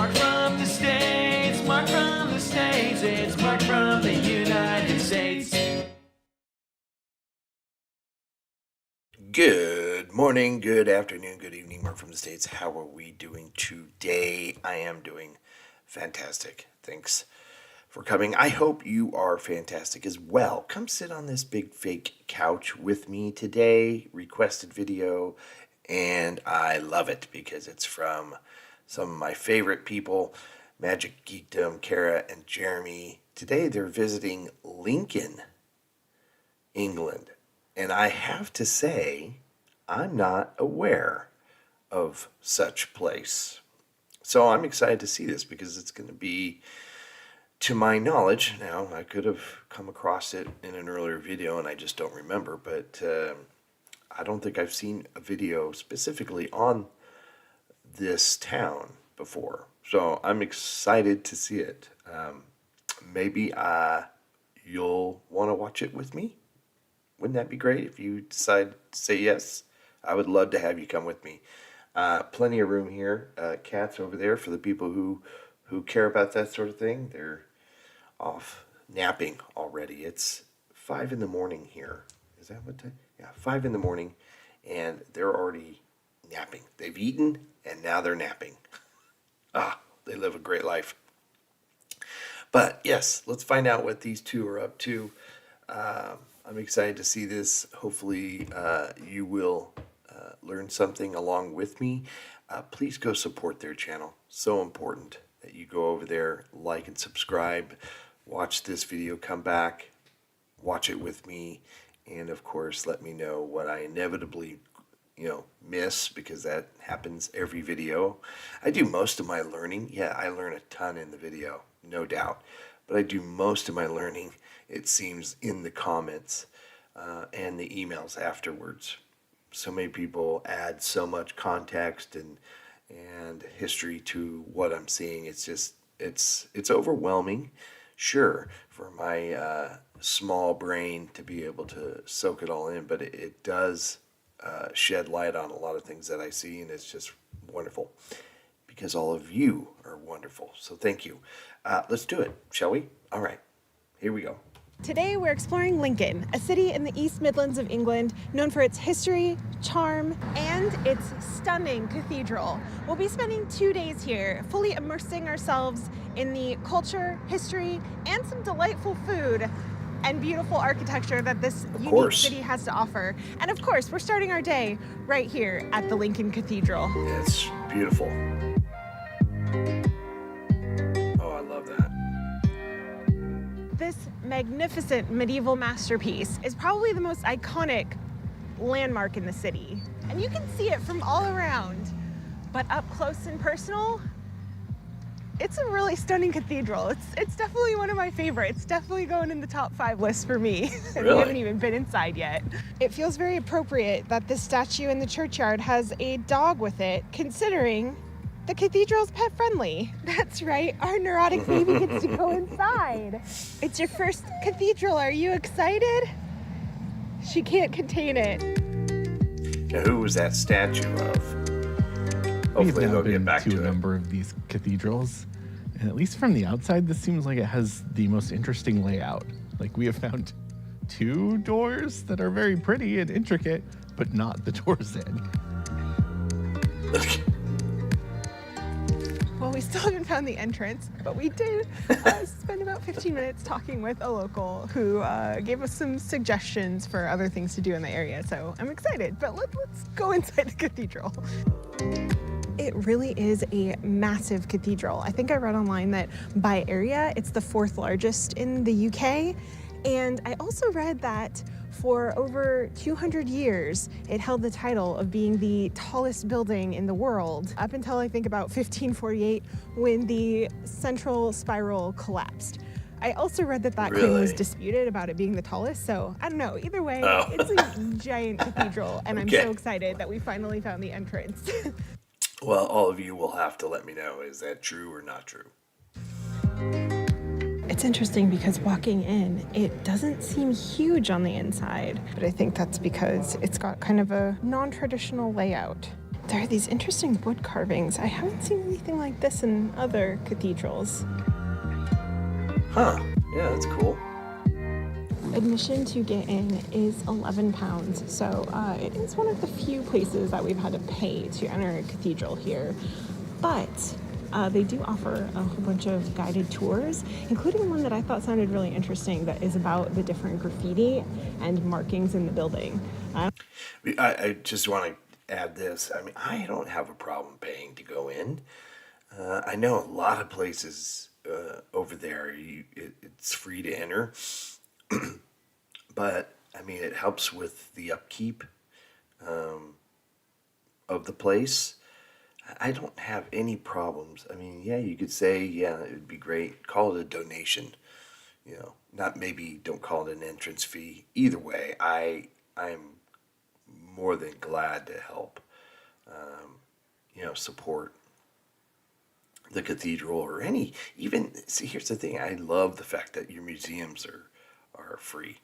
Mark from the States, Mark from the States, it's Mark from the United States. Good morning, good afternoon, good evening, Mark from the States. How are we doing today? I am doing fantastic. Thanks for coming. I hope you are fantastic as well. Come sit on this big fake couch with me today. Requested video, and I love it because it's from some of my favorite people, Magic Geekdom, Kara and Jeremy. Today they're visiting Lincoln, England. And I have to say, I'm not aware of such place. So I'm excited to see this because it's going to be, to my knowledge, now I could have come across it in an earlier video and I just don't remember, but I don't think I've seen a video specifically on this town before. So I'm excited to see it. Maybe you'll want to watch it with me. Wouldn't that be great if you decide to say yes? I would love to have you come with me. Plenty of room here. Cats over there for the people who care about that sort of thing. They're off napping already. It's 5 in the morning here. Is that what time? Yeah, 5 in the morning, and they're already napping. They've eaten, and now they're napping. They live a great life. But yes, let's find out what these two are up to. I'm excited to see this. Hopefully you will learn something along with me. Please go support their channel. So important that you go over there, like and subscribe, watch this video, come back, watch it with me, and of course let me know what I inevitably miss, because that happens every video. I do most of my learning. Yeah, I learn a ton in the video, no doubt. But I do most of my learning, it seems, in the comments and the emails afterwards. So many people add so much context and history to what I'm seeing. It's just, it's overwhelming, sure, for my small brain to be able to soak it all in, but it does shed light on a lot of things that I see, and it's just wonderful because all of you are wonderful. So thank you. Let's do it, shall we? All right, here we go. Today we're exploring Lincoln, a city in the East Midlands of England known for its history, charm, and its stunning cathedral. We'll be spending 2 days here, fully immersing ourselves in the culture, history, and some delightful food and beautiful architecture that this unique city has to offer. And of course, we're starting our day right here at the Lincoln Cathedral. It's beautiful. This magnificent medieval masterpiece is probably the most iconic landmark in the city. And you can see it from all around, but up close and personal, it's a really stunning cathedral. It's definitely one of my favorites. Definitely going in the top 5 list for me. Really? We haven't even been inside yet. It feels very appropriate that this statue in the churchyard has a dog with it, considering the cathedral's pet friendly. That's right, our neurotic baby gets to go inside. It's your first cathedral, are you excited? She can't contain it. Now, who was that statue of? Hopefully they'll get back to a number of these cathedrals, and at least from the outside, this seems like it has the most interesting layout. Like, we have found 2 doors that are very pretty and intricate, but not the doors in. Well, we still haven't found the entrance, but we did spend about 15 minutes talking with a local who gave us some suggestions for other things to do in the area, so I'm excited. But let's go inside the cathedral. It really is a massive cathedral. I think I read online that by area, it's the 4th largest in the UK. And I also read that for over 200 years, it held the title of being the tallest building in the world, up until I think about 1548, when the central spiral collapsed. I also read that claim was disputed about it being the tallest, so I don't know. Either way, it's a giant cathedral, and I'm so excited that we finally found the entrance. Well, all of you will have to let me know, is that true or not true? It's interesting because walking in, it doesn't seem huge on the inside, but I think that's because it's got kind of a non-traditional layout. There are these interesting wood carvings. I haven't seen anything like this in other cathedrals. Huh. Yeah, that's cool. Admission to get in is £11, so it is one of the few places that we've had to pay to enter a cathedral here. But they do offer a whole bunch of guided tours, including one that I thought sounded really interesting that is about the different graffiti and markings in the building. I just want to add this. I mean, I don't have a problem paying to go in. I know a lot of places over there, it's free to enter. But, I mean, it helps with the upkeep of the place. I don't have any problems. I mean, yeah, you could say, yeah, it would be great. Call it a donation. You know, not maybe don't call it an entrance fee. Either way, I'm more than glad to help, support the cathedral or see, here's the thing. I love the fact that your museums are free.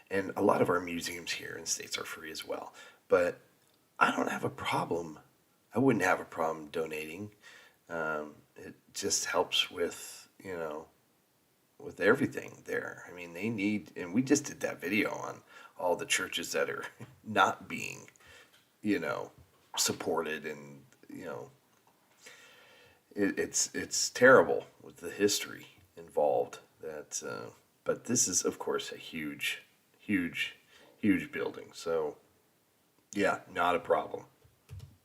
And a lot of our museums here in the States are free as well. But I don't have a problem. I wouldn't have a problem donating. It just helps with, with everything there. I mean, and we just did that video on all the churches that are not being, supported, and, it's terrible with the history involved. But this is, of course, a huge building. So, yeah, not a problem.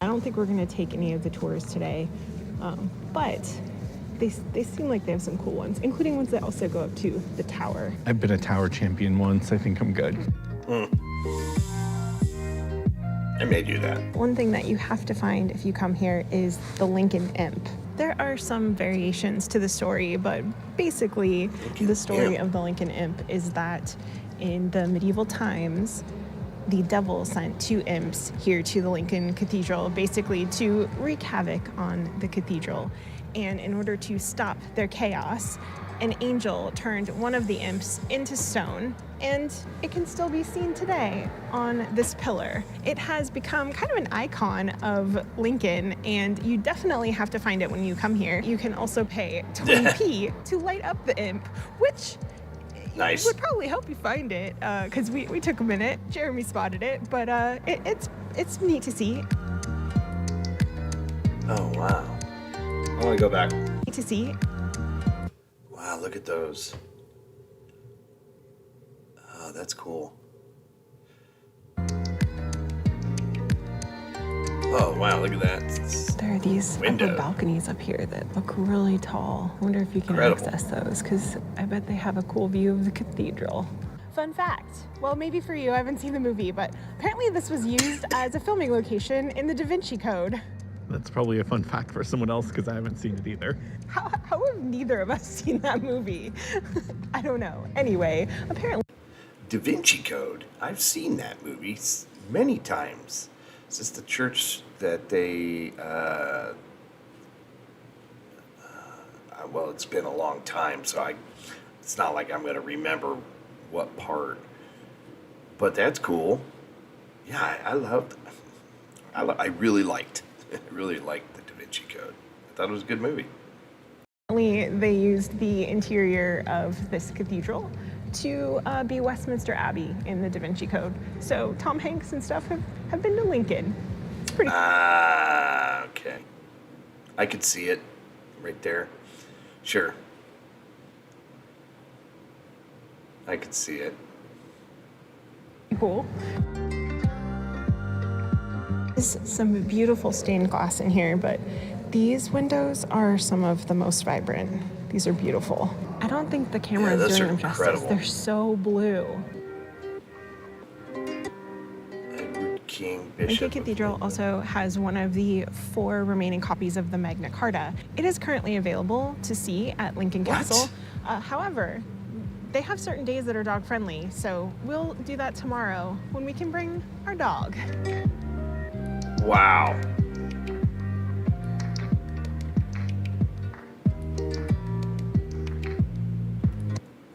I don't think we're going to take any of the tours today, but they seem like they have some cool ones, including ones that also go up to the tower. I've been a tower champion once. I think I'm good. I may do that. One thing that you have to find if you come here is the Lincoln Imp. There are some variations to the story, but basically the story of the Lincoln Imp is that in the medieval times, the devil sent two imps here to the Lincoln Cathedral, basically to wreak havoc on the cathedral. And in order to stop their chaos, an angel turned one of the imps into stone, and it can still be seen today on this pillar. It has become kind of an icon of Lincoln, and you definitely have to find it when you come here. You can also pay 20p to light up the imp, which nice. Would probably help you find it, because we took a minute. Jeremy spotted it, but it's neat to see. Oh, wow. I want to go back. Neat to see. Wow, look at those. Oh, that's cool. Oh, wow, look at that. There are these upper balconies up here that look really tall. I wonder if you can access those, because I bet they have a cool view of the cathedral. Fun fact, well, maybe for you, I haven't seen the movie, but apparently this was used as a filming location in the Da Vinci Code. That's probably a fun fact for someone else, because I haven't seen it either. How have neither of us seen that movie? I don't know. Anyway, apparently... Da Vinci Code? I've seen that movie many times. It's just the church that they... well, it's been a long time, so it's not like I'm going to remember what part. But that's cool. Yeah, I really liked the Da Vinci Code. I thought it was a good movie. They used the interior of this cathedral to be Westminster Abbey in the Da Vinci Code. So Tom Hanks and stuff have been to Lincoln. It's pretty cool. Okay. I could see it right there. Sure. I could see it. Cool. There's some beautiful stained glass in here, but these windows are some of the most vibrant. These are beautiful. I don't think the camera is doing them justice. They're so blue. Edward King Bishop. Lincoln Cathedral also has one of the 4 remaining copies of the Magna Carta. It is currently available to see at Lincoln Castle. However, they have certain days that are dog friendly, so we'll do that tomorrow when we can bring our dog. Wow.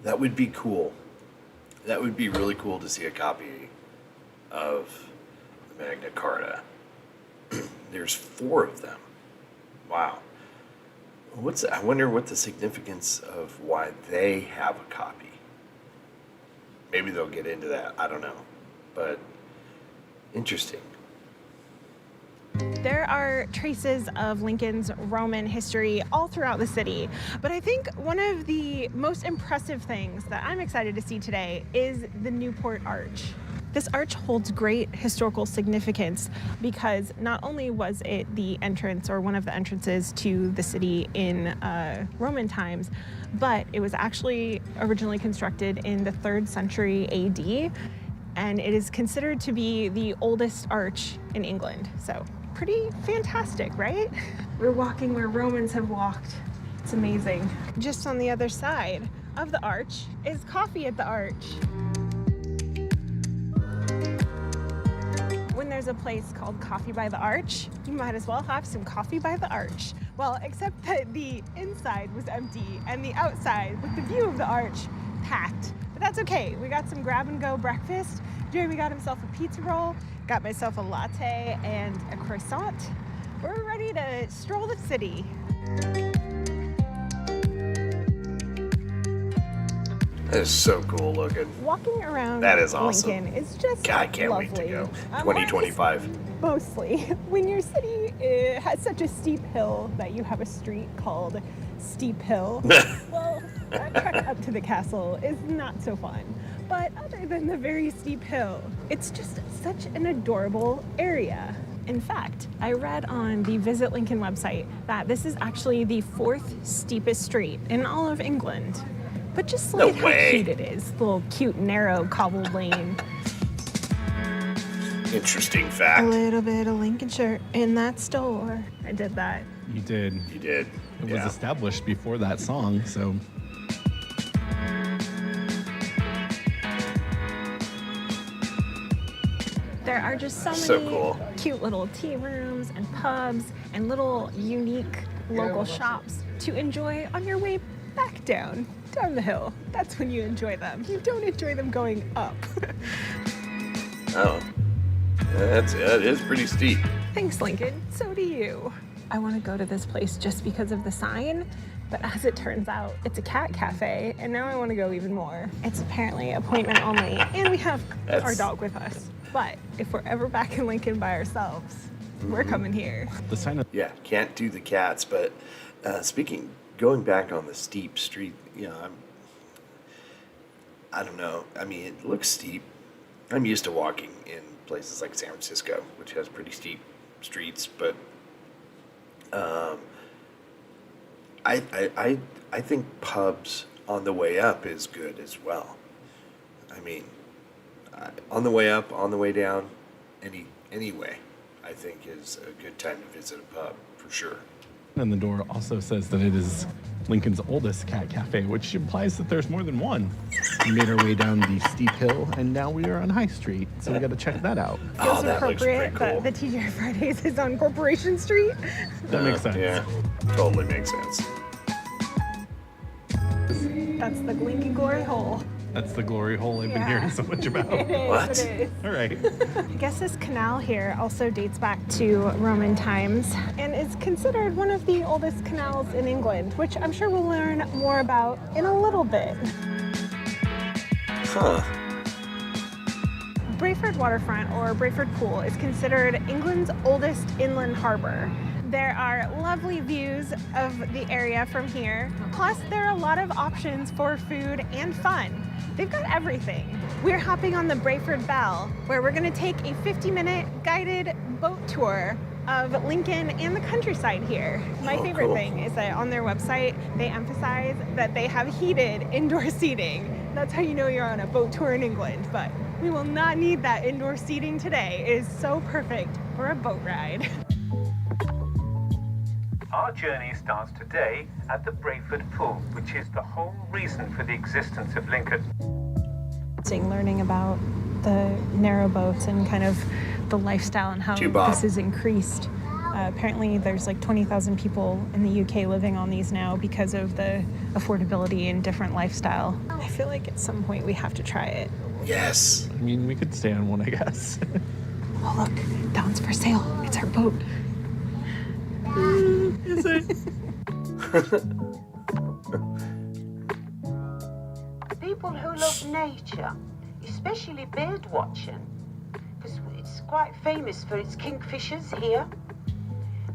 That would be cool. That would be really cool to see a copy of the Magna Carta. there's 4 of them. Wow. I wonder what the significance of why they have a copy. Maybe they'll get into that. I don't know. But interesting. There are traces of Lincoln's Roman history all throughout the city, but I think one of the most impressive things that I'm excited to see today is the Newport Arch. This arch holds great historical significance because not only was it the entrance or one of the entrances to the city in Roman times, but it was actually originally constructed in the 3rd century AD, and it is considered to be the oldest arch in England. So pretty fantastic, right? We're walking where Romans have walked. It's amazing. Just on the other side of the arch is Coffee at the Arch. When there's a place called Coffee by the Arch, you might as well have some coffee by the arch. Well, except that the inside was empty and the outside, with the view of the arch, packed. But that's okay. We got some grab-and-go breakfast. Jeremy got himself a pizza roll, got myself a latte and a croissant. We're ready to stroll the city. That is so cool looking. Walking around That is awesome. Lincoln is just God, I can't lovely. wait to go. 2025. Mostly. When your city has such a steep hill that you have a street called Steep Hill, well, that trek up to the castle is not so fun. But other than the very steep hill, it's just such an adorable area. In fact, I read on the Visit Lincoln website that this is actually the 4th steepest street in all of England. But just look at how cute it is. The little cute, narrow, cobbled lane. Interesting A fact. little bit of Lincolnshire in that store. I did that. You did. You did. It was established before that song, so. There are just so So many cool. cute little tea rooms and pubs and little unique local shops to enjoy on your way back down the hill. That's when you enjoy them. You don't enjoy them going up. Oh. It is pretty steep. Thanks, Lincoln. So do you. I want to go to this place just because of the sign, but as it turns out, it's a cat cafe, and now I want to go even more. It's apparently appointment only, and we have our dog with us. But if we're ever back in Lincoln by ourselves, we're coming here. The sign of Yeah, can't do the cats, but going back on the steep street, I don't know. I mean, it looks steep. I'm used to walking in places like San Francisco, which has pretty steep streets, but I think pubs on the way up is good as well. I mean, on the way up, on the way down, any way, I think is a good time to visit a pub for sure. on the door also says that it is Lincoln's oldest cat cafe, which implies that there's more than one. We made our way down the steep hill, and now we are on High Street, so we got to check that out. Oh, Feels that looks appropriate pretty cool. that the TGI Fridays is on Corporation Street. That makes sense. Yeah, totally makes sense. That's the Lincoln Glory Hole. That's the glory hole I've been Yeah. hearing so much about. It is, What? it is. All right. I guess this canal here also dates back to Roman times and is considered one of the oldest canals in England, which I'm sure we'll learn more about in a little bit. Huh. Brayford Waterfront, or Brayford Pool, is considered England's oldest inland harbor. There are lovely views of the area from here. Plus, there are a lot of options for food and fun. They've got everything. We're hopping on the Brayford Belle, where we're gonna take a 50-minute guided boat tour of Lincoln and the countryside here. My Oh, favorite cool. thing is that on their website, they emphasize that they have heated indoor seating. That's how you know you're on a boat tour in England, but we will not need that indoor seating today. It is so perfect for a boat ride. Our journey starts today at the Brayford Pool, which is the whole reason for the existence of Lincoln. Learning about the narrow boats and kind of the lifestyle and how Bob. this is increased. Apparently there's like 20,000 people in the UK living on these now because of the affordability and different lifestyle. I feel like at some point we have to try it. Yes. I mean, we could stay on one, I guess. Oh look, that one's for sale. It's our boat. Is it? People who love nature, especially bird watching, because it's quite famous for its kingfishers here.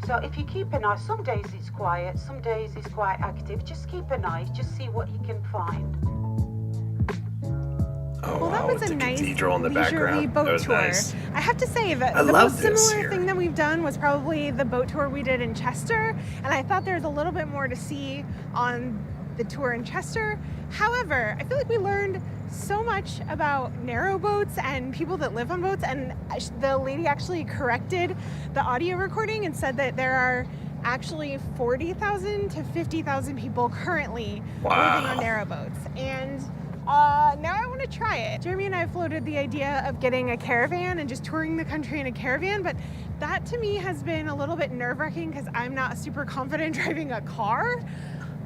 So if you keep an eye, some days it's quiet, some days it's quite active. Just keep an eye, just see what you can find. Oh, Well, that wow, was with a the nice cathedral in the leisurely background. boat That was tour. nice. I have to say that I the love most this similar here. thing that we've done was probably the boat tour we did in Chester, and I thought there was a little bit more to see on the tour in Chester. However, I feel like we learned so much about narrow boats and people that live on boats, and the lady actually corrected the audio recording and said that there are actually 40,000 to 50,000 people currently living on narrow boats. And now I want to try it. Jeremy and I floated the idea of getting a caravan and just touring the country in a caravan, but that to me has been a little bit nerve-wracking because I'm not super confident driving a car.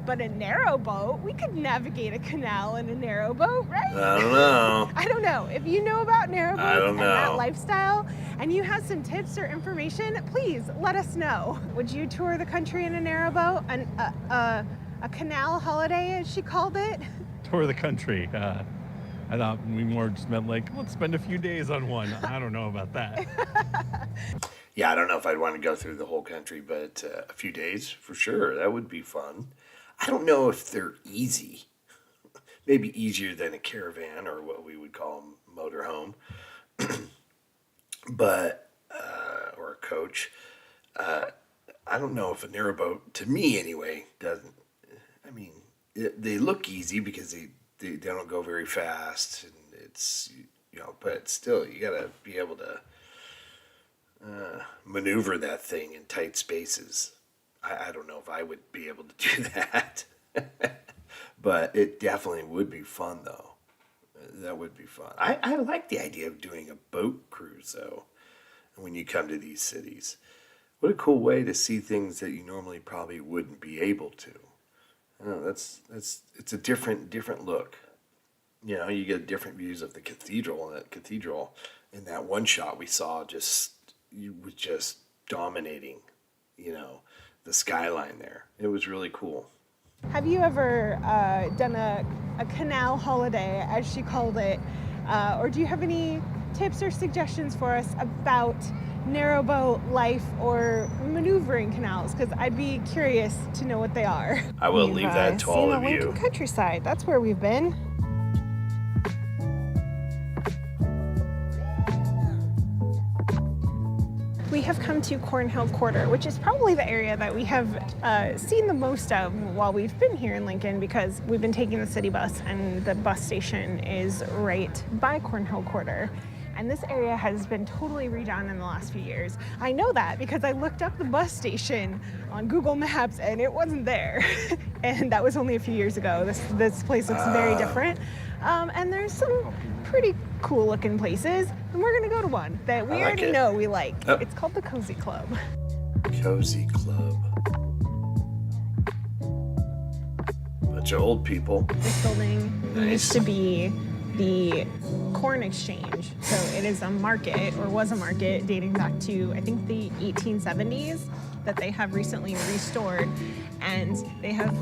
But a narrow boat, we could navigate a canal in a narrow boat, right? I don't know. I don't know. If you know about narrow I boats don't and that know. lifestyle and you have some tips or information, please let us know. Would you tour the country in a narrow boat? A canal holiday, as she called it? Tour the country. I thought we more just meant like, let's spend a few days on one. I don't know about that. Yeah, I don't know if I'd want to go through the whole country, but a few days for sure. That would be fun. I don't know if they're easy. Maybe easier than a caravan or what we would call a motorhome, but or a coach. I don't know if a narrow boat, to me anyway, doesn't. I mean, they look easy because they don't go very fast, and it's but still you gotta be able to maneuver that thing in tight spaces. I don't know if I would be able to do that, but it definitely would be fun, though. That would be fun. I like the idea of doing a boat cruise, though, when you come to these cities. What a cool way to see things that you normally probably wouldn't be able to. I don't know, it's a different look. You get different views of the cathedral, and that cathedral in that one shot we saw was just dominating, the skyline there. It was really cool. Have you ever done a canal holiday, as she called it? Or do you have any tips or suggestions for us about narrowboat life or maneuvering canals? Because I'd be curious to know what they are. I will leave that to all of Seen the you. Lincoln countryside. That's where we've been. We have come to Cornhill Quarter, which is probably the area that we have seen the most of while we've been here in Lincoln, because we've been taking the city bus and the bus station is right by Cornhill Quarter. And this area has been totally redone in the last few years. I know that because I looked up the bus station on Google Maps and it wasn't there. And that was only a few years ago. This place looks very different. And there's some pretty cool looking places. And we're gonna go to one that we already know we like. Oh. It's called the Cozy Club. Cozy Club. Bunch of old people. This building used to be the corn exchange. So it is a market, or was a market, dating back to, I think, the 1870s, that they have recently restored. And they have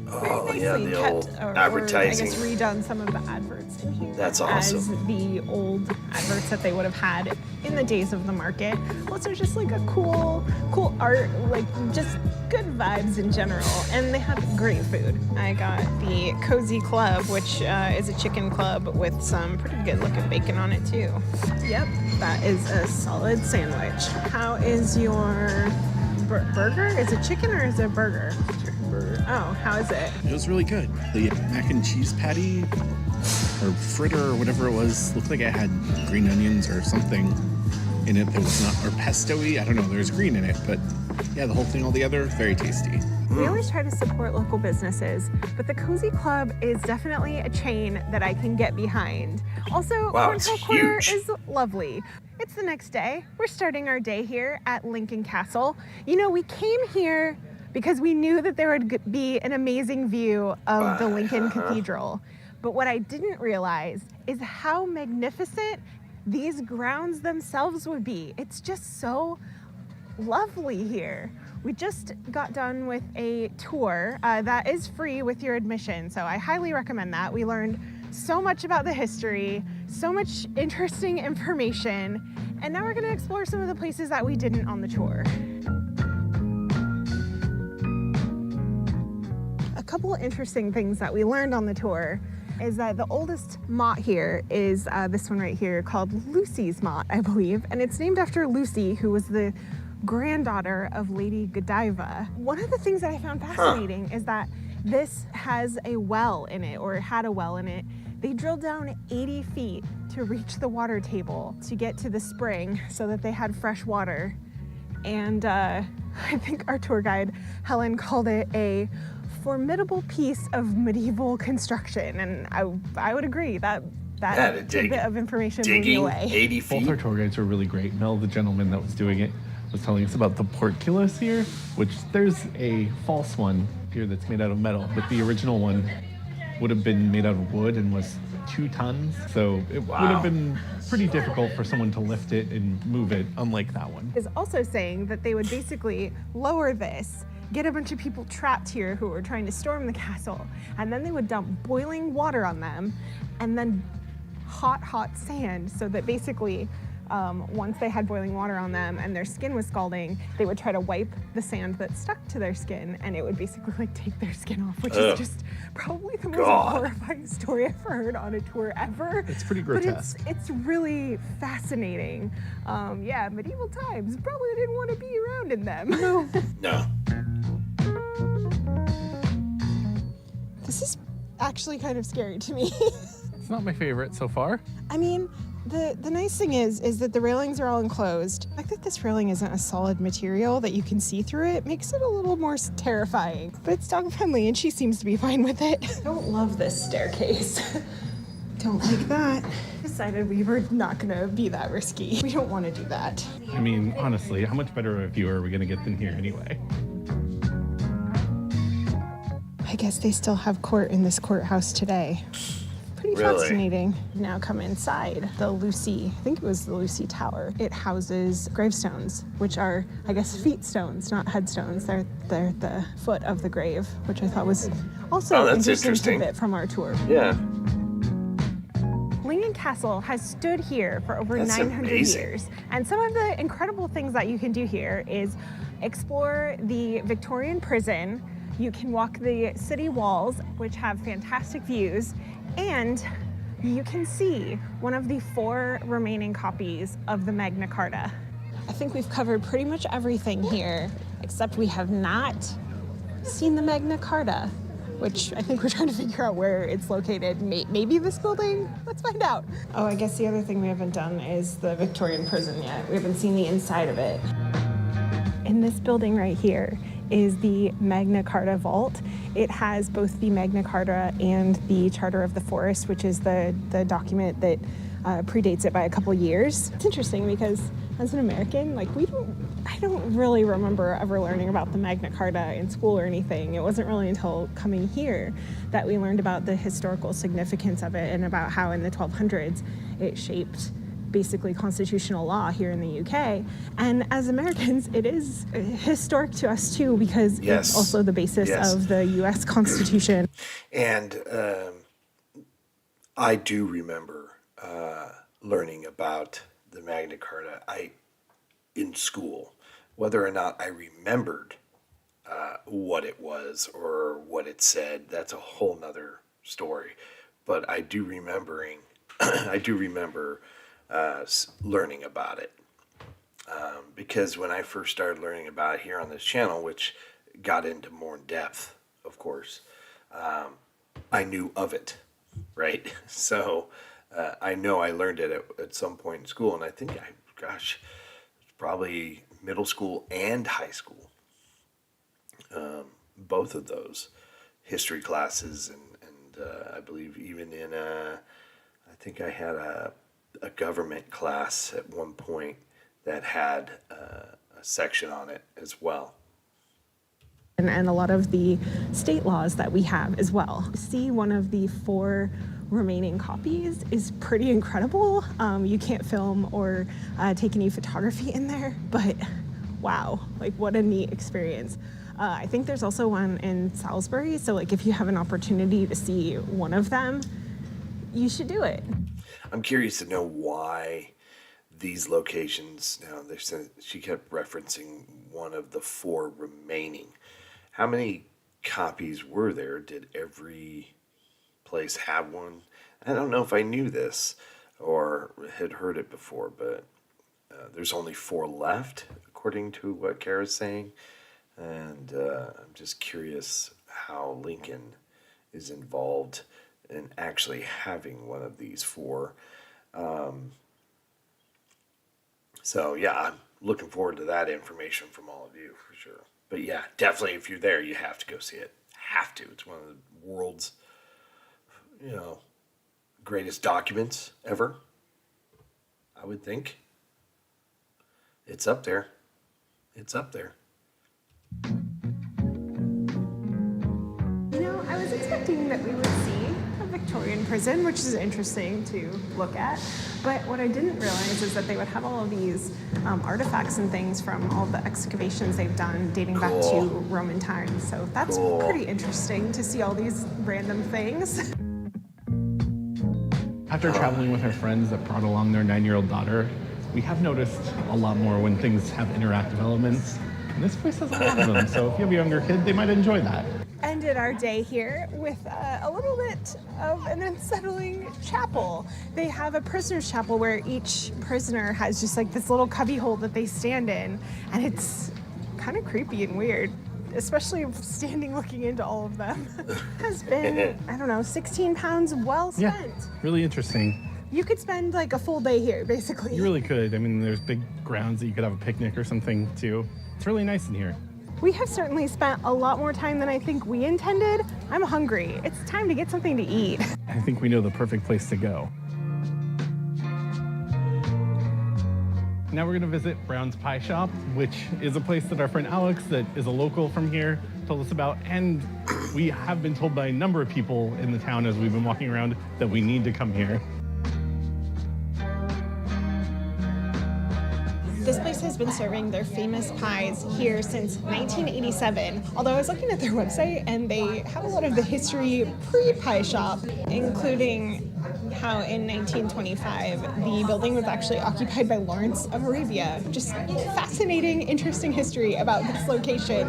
The old or advertising. I guess redone some of the adverts in here. That's awesome. As the old adverts that they would have had in the days of the market. Also, just like a cool art, like just good vibes in general. And they have great food. I got the Cozy Club, which is a chicken club with some pretty good looking bacon on it too. Yep, that is a solid sandwich. How is your burger? Is it chicken or is it burger? Oh, how is it? It was really good. The mac and cheese patty or fritter or whatever it was looked like it had green onions or something in it that was not, or pesto-y. I don't know. There's green in it, but yeah, the whole thing altogether, very tasty. We always try to support local businesses, but the Cozy Club is definitely a chain that I can get behind. Also, Wow, it's Cornhill Quarter huge. is lovely. It's the next day. We're starting our day here at Lincoln Castle. We came here because we knew that there would be an amazing view of the Lincoln Cathedral. But what I didn't realize is how magnificent these grounds themselves would be. It's just so lovely here. We just got done with a tour that is free with your admission, so I highly recommend that. We learned so much about the history, so much interesting information, and now we're gonna explore some of the places that we didn't on the tour. A couple interesting things that we learned on the tour is that the oldest motte here is this one right here called Lucy's Motte, I believe, and it's named after Lucy, who was the granddaughter of Lady Godiva. One of the things that I found fascinating is that this has a well in it, or it had a well in it. They drilled down 80 feet to reach the water table to get to the spring so that they had fresh water. And I think our tour guide, Helen, called it a formidable piece of medieval construction, and I would agree that bit of information blew me away. 80 feet. Both our tour guides were really great. Mel, the gentleman that was doing it, was telling us about the portcullis here, which there's a false one here that's made out of metal, but the original one would have been made out of wood and was 2 tons. So it would have been pretty difficult for someone to lift it and move it, unlike that one. Is also saying that they would basically lower this, get a bunch of people trapped here who were trying to storm the castle, and then they would dump boiling water on them, and then hot sand, so that basically once they had boiling water on them and their skin was scalding, they would try to wipe the sand that stuck to their skin, and it would basically like take their skin off, which is just probably the most horrifying story I've heard on a tour ever. It's pretty grotesque. But it's really fascinating. Yeah, medieval times, probably didn't want to be around in them. No. This is actually kind of scary to me. It's not my favorite so far. I mean, the nice thing is that the railings are all enclosed. The fact that this railing isn't a solid material that you can see through it makes it a little more terrifying. But it's dog friendly and she seems to be fine with it. I don't love this staircase. Don't like that. Decided we were not gonna be that risky. We don't want to do that. I mean, honestly, how much better of a view are we gonna get than here anyway? I guess they still have court in this courthouse today. Pretty fascinating. Now come inside the Lucy, I think it was the Lucy Tower. It houses gravestones, which are, I guess, feet stones, not headstones. They're at the foot of the grave, which I thought was also an interesting tidbit from our tour. Yeah. Lincoln Castle has stood here for over That's 900 amazing. years. And some of the incredible things that you can do here is explore the Victorian prison. You can walk the city walls, which have fantastic views, and you can see one of the 4 remaining copies of the Magna Carta. I think we've covered pretty much everything here, except we have not seen the Magna Carta, which I think we're trying to figure out where it's located. Maybe this building? Let's find out. Oh, I guess the other thing we haven't done is the Victorian prison yet. We haven't seen the inside of it. In this building right here is the Magna Carta vault. It has both the Magna Carta and the Charter of the Forest, which is the document that predates it by a couple years. It's interesting because as an American, I don't really remember ever learning about the Magna Carta in school or anything. It wasn't really until coming here that we learned about the historical significance of it and about how in the 1200s it shaped basically constitutional law here in the UK. And as Americans, it is historic to us too, because it's also the basis of the US Constitution. And I do remember learning about the Magna Carta in school. Whether or not I remembered what it was or what it said, that's a whole nother story. But I do remember learning about it. Because when I first started learning about it here on this channel, which got into more in depth, of course, I knew of it, right? So I know I learned it at some point in school, and I think probably middle school and high school. Both of those history classes, and I believe even in I think I had a government class at one point that had a section on it as well. And a lot of the state laws that we have as well. See one of the 4 remaining copies is pretty incredible. You can't film or take any photography in there, but wow, like what a neat experience. I think there's also one in Salisbury, so like if you have an opportunity to see one of them, you should do it. I'm curious to know why these locations, now she kept referencing one of the 4 remaining. How many copies were there? Did every place have one? I don't know if I knew this or had heard it before, but there's only 4 left, according to what Kara's saying. And I'm just curious how Lincoln is involved in actually having one of these 4. So yeah, I'm looking forward to that information from all of you for sure. But yeah, definitely if you're there, you have to go see it. Have to. It's one of the world's, greatest documents ever. I would think. It's up there. It's up there. I was expecting that we would see a Victorian prison, which is interesting to look at. But what I didn't realize is that they would have all of these artifacts and things from all the excavations they've done dating back to Roman times. So that's pretty interesting to see all these random things. After traveling with our friends that brought along their 9-year-old daughter, we have noticed a lot more when things have interactive elements. And this place has a lot of them, so if you have a younger kid, they might enjoy that. Ended our day here with a little bit of an unsettling chapel. They have a prisoner's chapel where each prisoner has just like this little cubby hole that they stand in, and it's kind of creepy and weird, especially standing looking into all of them. Has been, 16 pounds well spent. Yeah, really interesting. You could spend like a full day here, basically. You really could. I mean, there's big grounds that you could have a picnic or something too. It's really nice in here. We have certainly spent a lot more time than I think we intended. I'm hungry. It's time to get something to eat. I think we know the perfect place to go. Now we're gonna visit Brown's Pie Shop, which is a place that our friend Alex, that is a local from here, told us about. And we have been told by a number of people in the town as we've been walking around that we need to come here. This place has been serving their famous pies here since 1987. Although I was looking at their website and they have a lot of the history pre-pie shop, including how in 1925 the building was actually occupied by Lawrence of Arabia. Just fascinating, interesting history about this location.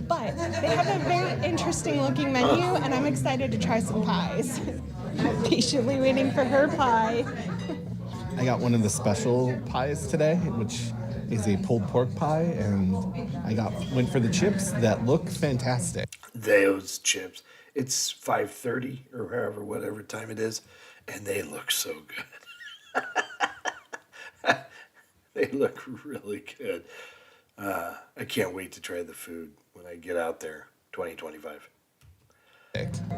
But they have a very interesting looking menu and I'm excited to try some pies. Patiently waiting for her pie. I got one of the special pies today, which is a pulled pork pie, and went for the chips that look fantastic. Those chips. It's 5:30 or whatever time it is, and they look so good. They look really good. I can't wait to try the food when I get out there, 2025.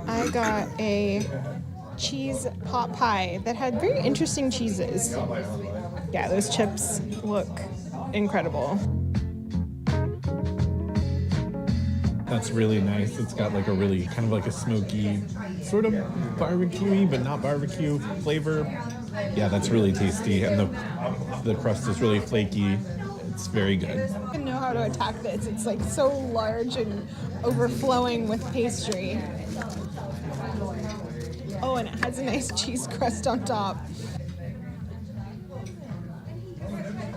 I got a cheese pot pie that had very interesting cheeses. Yeah, those chips look incredible. That's really nice. It's got like a really kind of like a smoky, sort of barbecue-y, but not barbecue flavor. Yeah, that's really tasty. And the crust is really flaky. It's very good. I don't know how to attack this. It's like so large and overflowing with pastry. Oh, and it has a nice cheese crust on top.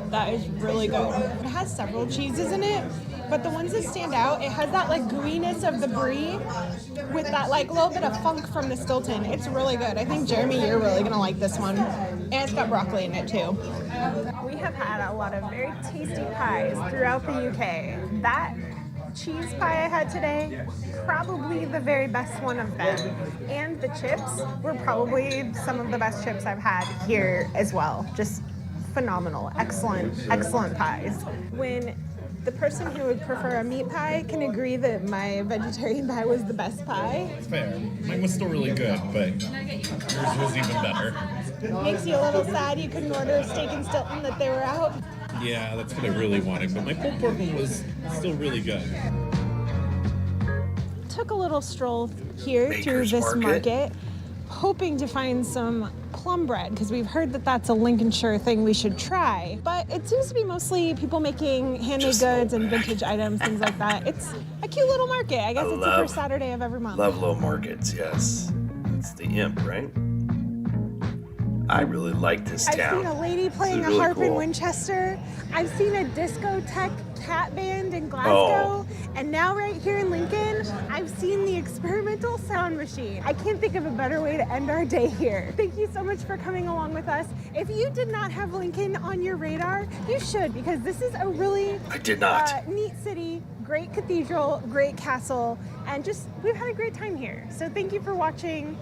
That is really good. It has several cheeses in it, but the ones that stand out, it has that like gooiness of the brie with that like little bit of funk from the Stilton. It's really good. I think, Jeremy, you're really gonna like this one. And it's got broccoli in it too. We have had a lot of very tasty pies throughout the UK. That cheese pie I had today, probably the very best one of them. And the chips were probably some of the best chips I've had here as well. Just phenomenal, excellent, excellent pies. When the person who would prefer a meat pie can agree that my vegetarian pie was the best pie. It's fair. Mine was still really good, but yours was even better. Makes you a little sad you couldn't order steak and Stilton, that they were out. Yeah, that's what I really wanted, but my pulled pork one was still really good. Took a little stroll here Maker's through this Market. market. hoping to find some plum bread because we've heard that that's a Lincolnshire thing we should try. But it seems to be mostly people making handmade Just goods and back. vintage items, things like that. It's a cute little market. I guess it's the first Saturday of every month. Love low markets, yes. It's the Imp, right? I really like this I've town. seen a lady playing This a is really harp in cool. Winchester. I've seen a discotheque cat band in Glasgow. And now right here in Lincoln, I've seen the experimental sound machine. I can't think of a better way to end our day here. Thank you so much for coming along with us. If you did not have Lincoln on your radar, you should, because this is a really I did not. neat city, great cathedral, great castle, and just we've had a great time here. So thank you for watching.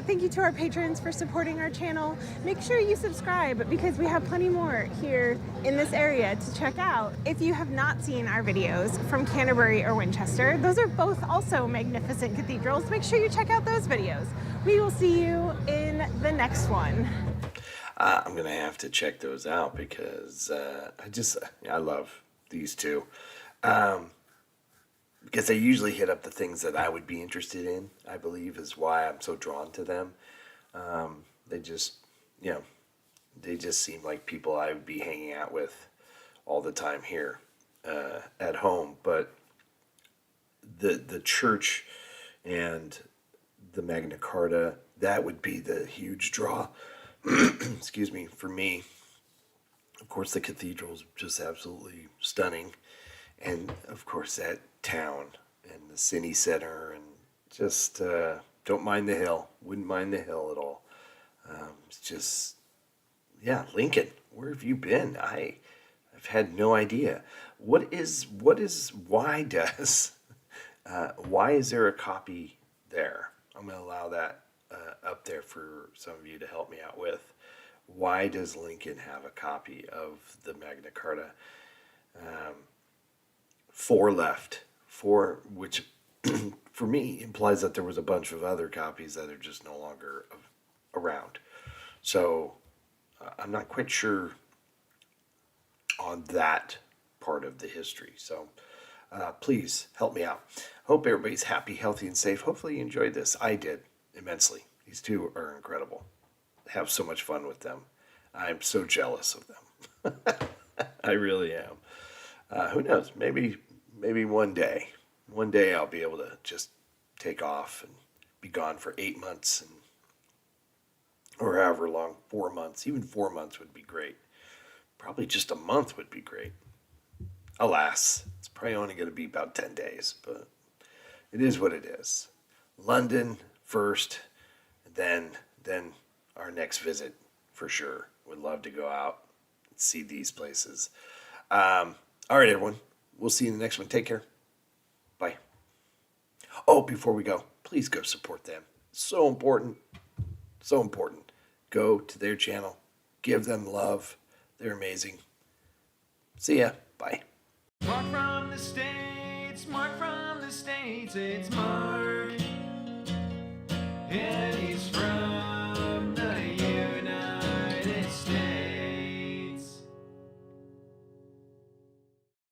Thank you to our patrons for supporting our channel. Make sure you subscribe because we have plenty more here in this area to check out. If you have not seen our videos from Canterbury or Winchester, those are both also magnificent cathedrals. Make sure you check out those videos. We will see you in the next one. I'm going to have to check those out because I love these two. Because they usually hit up the things that I would be interested in, I believe, is why I'm so drawn to them. They just seem like people I would be hanging out with all the time here at home. But the church and the Magna Carta, that would be the huge draw, excuse me, for me. Of course, the cathedral's just absolutely stunning. And, of course, that town and the city center and just don't mind the hill. Wouldn't mind the hill at all. It's just, yeah, Lincoln, where have you been? I've had no idea. Why is there a copy there? I'm going to allow that up there for some of you to help me out with. Why does Lincoln have a copy of the Magna Carta? 4 left. 4, which for me implies that there was a bunch of other copies that are just no longer around. So I'm not quite sure on that part of the history. So please help me out. Hope everybody's happy, healthy, and safe. Hopefully you enjoyed this. I did immensely. These two are incredible. Have so much fun with them. I'm so jealous of them. I really am. Who knows? Maybe one day I'll be able to just take off and be gone for 8 months or however long, 4 months. Even 4 months would be great. Probably just a month would be great. Alas, it's probably only going to be about 10 days, but it is what it is. London first, then our next visit for sure. Would love to go out and see these places. All right, everyone. We'll see you in the next one. Take care. Bye. Oh, before we go, please go support them. So important. So important. Go to their channel. Give them love. They're amazing. See ya. Bye. Mark from the States, Mark from the States, it's Mark